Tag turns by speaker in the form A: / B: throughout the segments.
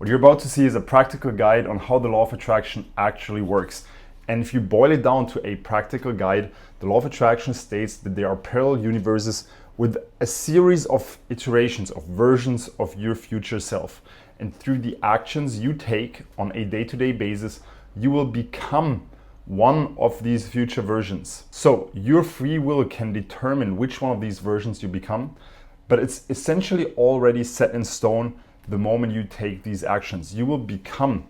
A: What you're about to see is a practical guide on how the law of attraction actually works. And if you boil it down to a practical guide, the law of attraction states that there are parallel universes with a series of iterations, of versions of your future self. And through the actions you take on a day-to-day basis, you will become one of these future versions. So your free will can determine which one of these versions you become, but it's essentially already set in stone the moment you take these actions. You will become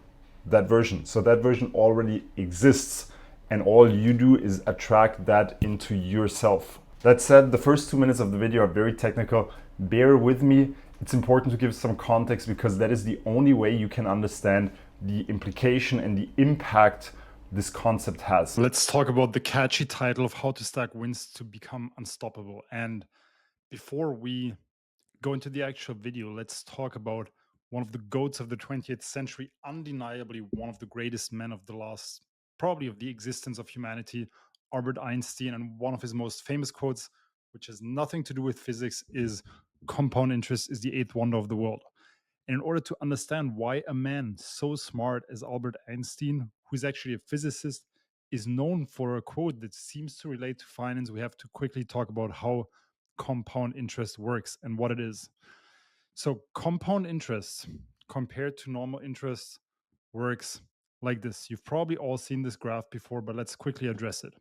A: that version. So that version already exists, and all you do is attract that into yourself. That said, the first 2 minutes of the video are very technical. Bear with me. It's important to give some context because that is the only way you can understand the implication and the impact this concept has.
B: Let's talk about the catchy title of How to Stack Wins to Become Unstoppable. And before we go into the actual video, let's talk about one of the goats of the 20th century, undeniably one of the greatest men of the last, probably of the existence of humanity, Albert Einstein. And one of his most famous quotes, which has nothing to do with physics, is compound interest is the eighth wonder of the world. And in order to understand why a man so smart as Albert Einstein, who's actually a physicist, is known for a quote that seems to relate to finance, we have to quickly talk about how compound interest works and what it is. So, compound interest compared to normal interest works like this. You've probably all seen this graph before, but let's quickly address it.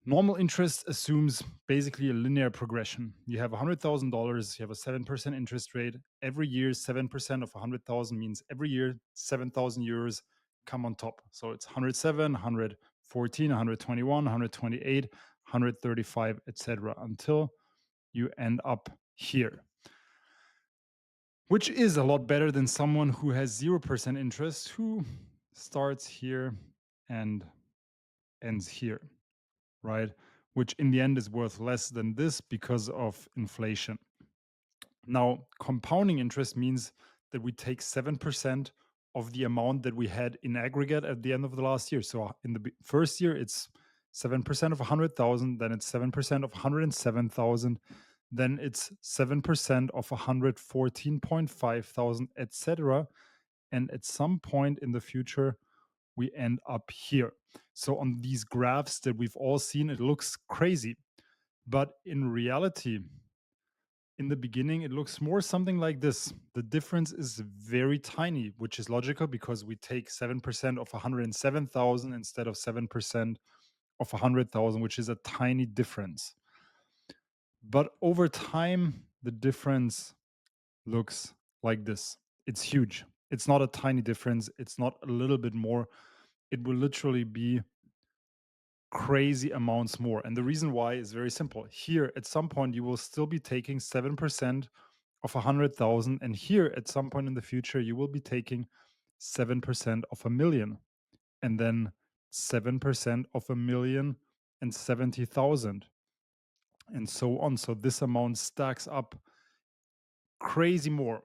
B: Normal interest assumes basically a linear progression. You have $100,000, you have a 7% interest rate. Every year, 7% of 100,000 means every year, 7,000 euros come on top. So it's 107, 114, 121, 128, 135, etc. until you end up here, which is a lot better than someone who has 0% interest, who starts here and ends here, right? Which in the end is worth less than this because of inflation. Now, compounding interest means that we take 7% of the amount that we had in aggregate at the end of the last year. So in the first year, it's 7% of 100,000, then it's 7% of 107,000, then it's 7% of 114.5 thousand, etc. And at some point in the future, we end up here. So on these graphs that we've all seen, it looks crazy. But in reality, in the beginning, it looks more something like this. The difference is very tiny, which is logical because we take 7% of 107,000 instead of 7% of 100,000, which is a tiny difference. But over time, the difference looks like this. It's huge. It's not a tiny difference. It's not a little bit more. It will literally be crazy amounts more. And the reason why is very simple. Here, at some point, you will still be taking 7% of 100,000. And here, at some point in the future, you will be taking 7% of a million. And then 7% of 1,070,000. And so on. So this amount stacks up crazy more.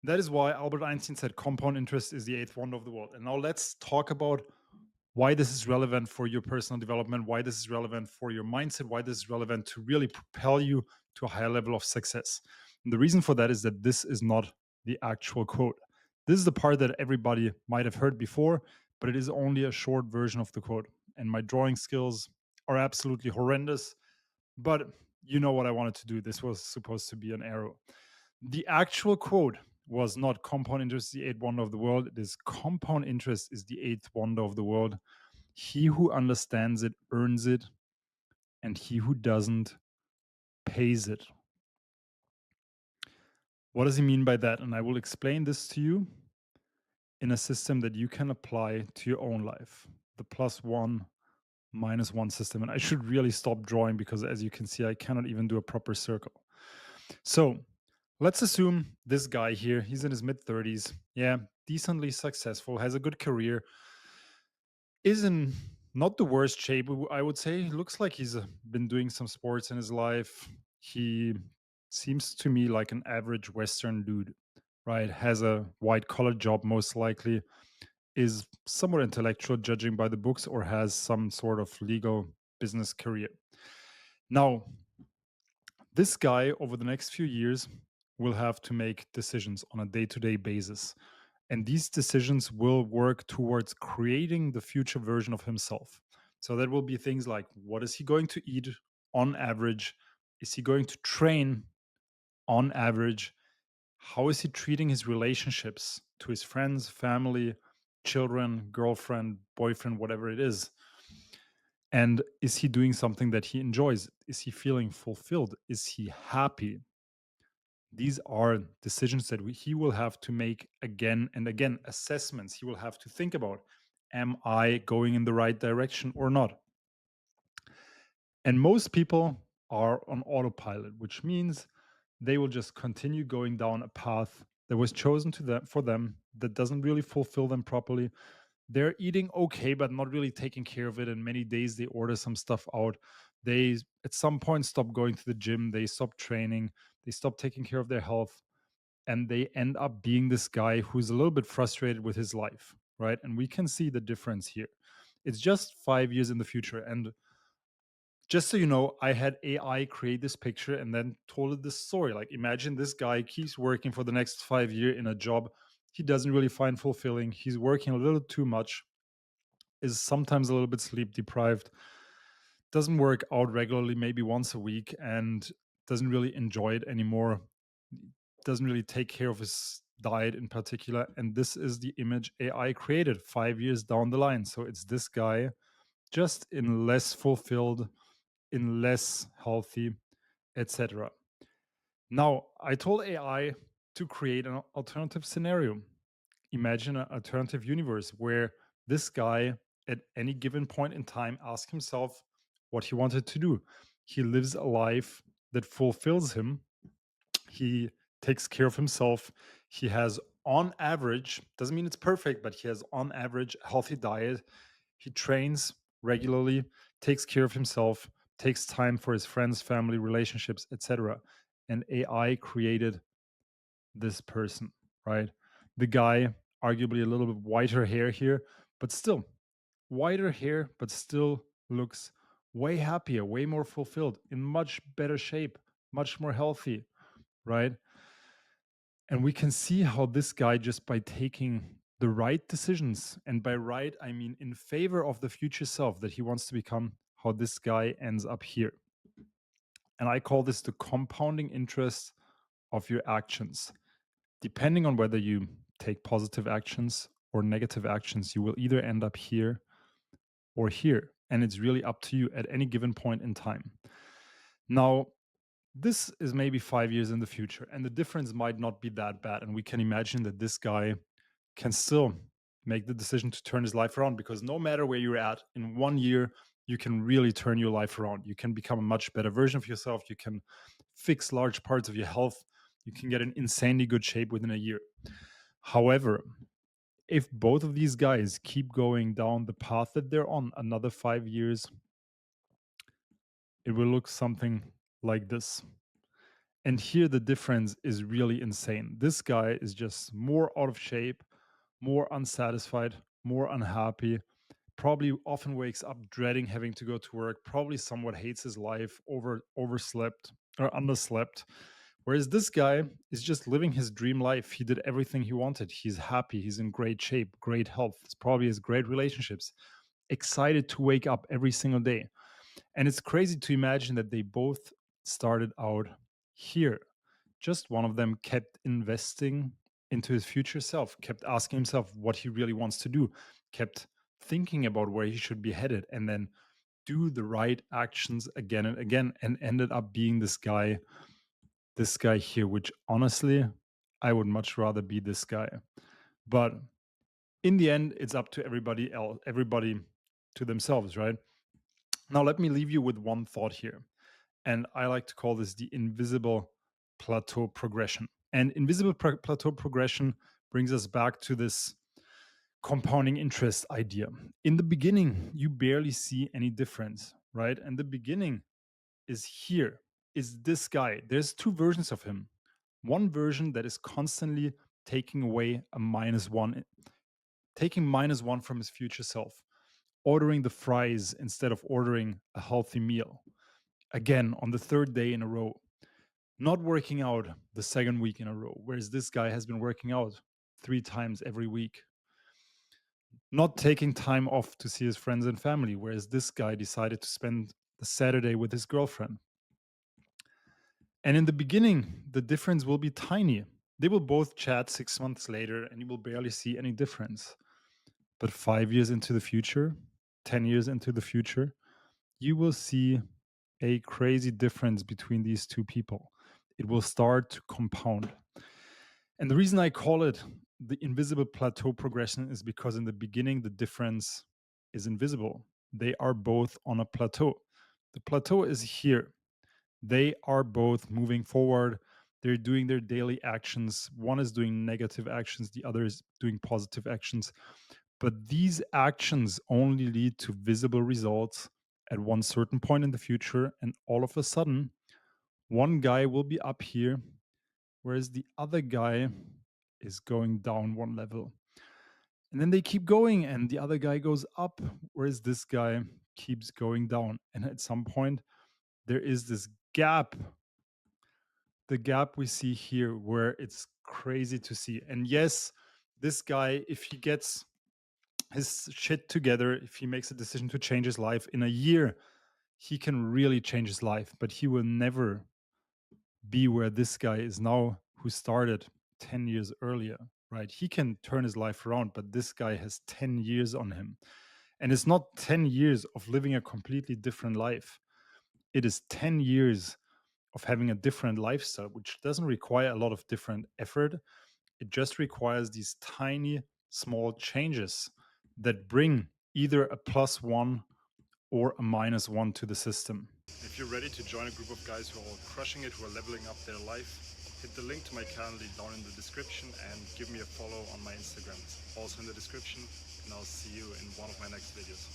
B: That is why Albert Einstein said compound interest is the eighth wonder of the world. And now let's talk about why this is relevant for your personal development, why this is relevant for your mindset, why this is relevant to really propel you to a higher level of success. And the reason for that is that this is not the actual quote. This is the part that everybody might have heard before, but it is only a short version of the quote. And my drawing skills are absolutely horrendous, but you know what I wanted to do. This was supposed to be an arrow. The actual quote was not compound interest is the eighth wonder of the world. It is compound interest is the eighth wonder of the world. He who understands it earns it, and he who doesn't pays it. What does he mean by that? And I will explain this to you in a system that you can apply to your own life. The +1, -1 system. And I should really stop drawing because as you can see, I cannot even do a proper circle. So let's assume this guy here, he's in his mid-30s. Yeah, decently successful, has a good career, is in not the worst shape, I would say. He looks like he's been doing some sports in his life. He seems to me like an average Western dude, right? Has a white collar job, most likely, is somewhat intellectual, judging by the books, or has some sort of legal business career. Now, this guy over the next few years will have to make decisions on a day-to-day basis. And these decisions will work towards creating the future version of himself. So that will be things like, what is he going to eat on average? Is he going to train on average? How is he treating his relationships to his friends, family, children, girlfriend, boyfriend, whatever it is? And is he doing something that he enjoys? Is he feeling fulfilled? Is he happy? These are decisions that he will have to make again and again, assessments he will have to think about. Am I going in the right direction or not? And most people are on autopilot, which means they will just continue going down a path that was chosen to them for them that doesn't really fulfill them properly. They're eating okay, but not really taking care of it. And many days they order some stuff out. They at some point stop going to the gym, they stop training, they stop taking care of their health, and they end up being this guy who's a little bit frustrated with his life, right? And we can see the difference here. It's just 5 years in the future. And just so you know, I had AI create this picture and then told it this story. Like, imagine this guy keeps working for the next 5 years in a job he doesn't really find fulfilling. He's working a little too much, is sometimes a little bit sleep deprived, doesn't work out regularly, maybe once a week, and doesn't really enjoy it anymore, doesn't really take care of his diet in particular. And this is the image AI created 5 years down the line. So it's this guy just in less fulfilled, in less healthy, etc. Now, I told AI to create an alternative scenario. Imagine an alternative universe where this guy at any given point in time asks himself what he wanted to do. He lives a life that fulfills him. He takes care of himself. He has, on average, doesn't mean it's perfect, but he has, on average, a healthy diet. He trains regularly, takes care of himself, takes time for his friends, family, relationships, etc. And AI created this person, right? The guy, arguably a little bit whiter hair here, but still whiter hair, but still looks way happier, way more fulfilled, in much better shape, much more healthy, right? And we can see how this guy, just by taking the right decisions, and by right, I mean in favor of the future self that he wants to become, how this guy ends up here. And I call this the compounding interest of your actions. Depending on whether you take positive actions or negative actions, you will either end up here or here. And it's really up to you at any given point in time. Now, this is maybe 5 years in the future, and the difference might not be that bad. And we can imagine that this guy can still make the decision to turn his life around, because no matter where you're at, in 1 year, you can really turn your life around. You can become a much better version of yourself. You can fix large parts of your health. You can get in insanely good shape within a year. However, if both of these guys keep going down the path that they're on another 5 years, it will look something like this. And here the difference is really insane. This guy is just more out of shape, more unsatisfied, more unhappy, probably often wakes up dreading having to go to work, probably somewhat hates his life, overslept or underslept. Whereas this guy is just living his dream life. He did everything he wanted. He's happy, he's in great shape, great health. It's probably has great relationships, excited to wake up every single day. And it's crazy to imagine that they both started out here. Just one of them kept investing into his future self, kept asking himself what he really wants to do, kept thinking about where he should be headed, and then do the right actions again and again, and ended up being this guy here, which honestly, I would much rather be this guy. But in the end, it's up to everybody else, everybody to themselves, right? Now, let me leave you with one thought here. And I like to call this the invisible plateau progression. And invisible plateau progression brings us back to this compounding interest idea. In the beginning, you barely see any difference, right? And the beginning is here, is this guy. There's two versions of him. One version that is constantly taking away a -1, taking -1 from his future self, ordering the fries instead of ordering a healthy meal. Again, on the third day in a row, not working out the second week in a row, whereas this guy has been working out 3 times every week, not taking time off to see his friends and family, whereas this guy decided to spend the Saturday with his girlfriend. And in the beginning, the difference will be tiny. They will both chat 6 months later and you will barely see any difference. But 5 years into the future, 10 years into the future, you will see a crazy difference between these two people. It will start to compound. And the reason I call it the invisible plateau progression is because in the beginning, the difference is invisible. They are both on a plateau. The plateau is here. They are both moving forward. They're doing their daily actions. One is doing negative actions, the other is doing positive actions. But these actions only lead to visible results at one certain point in the future. And all of a sudden, one guy will be up here, whereas the other guy is going down one level. And then they keep going, and the other guy goes up, whereas this guy keeps going down. And at some point, there is this gap. The gap we see here, where it's crazy to see. And yes, this guy, if he gets his shit together, if he makes a decision to change his life in a year, he can really change his life, but he will never be where this guy is now, who started 10 years earlier, right? He can turn his life around, but this guy has 10 years on him. And it's not 10 years of living a completely different life. It is 10 years of having a different lifestyle, which doesn't require a lot of different effort. It just requires these tiny, small changes that bring either a +1 or a -1 to the system. If you're ready to join a group of guys who are all crushing it, who are leveling up their life, hit the link to my Calendly down in the description and give me a follow on my Instagram. It's also in the description, and I'll see you in one of my next videos.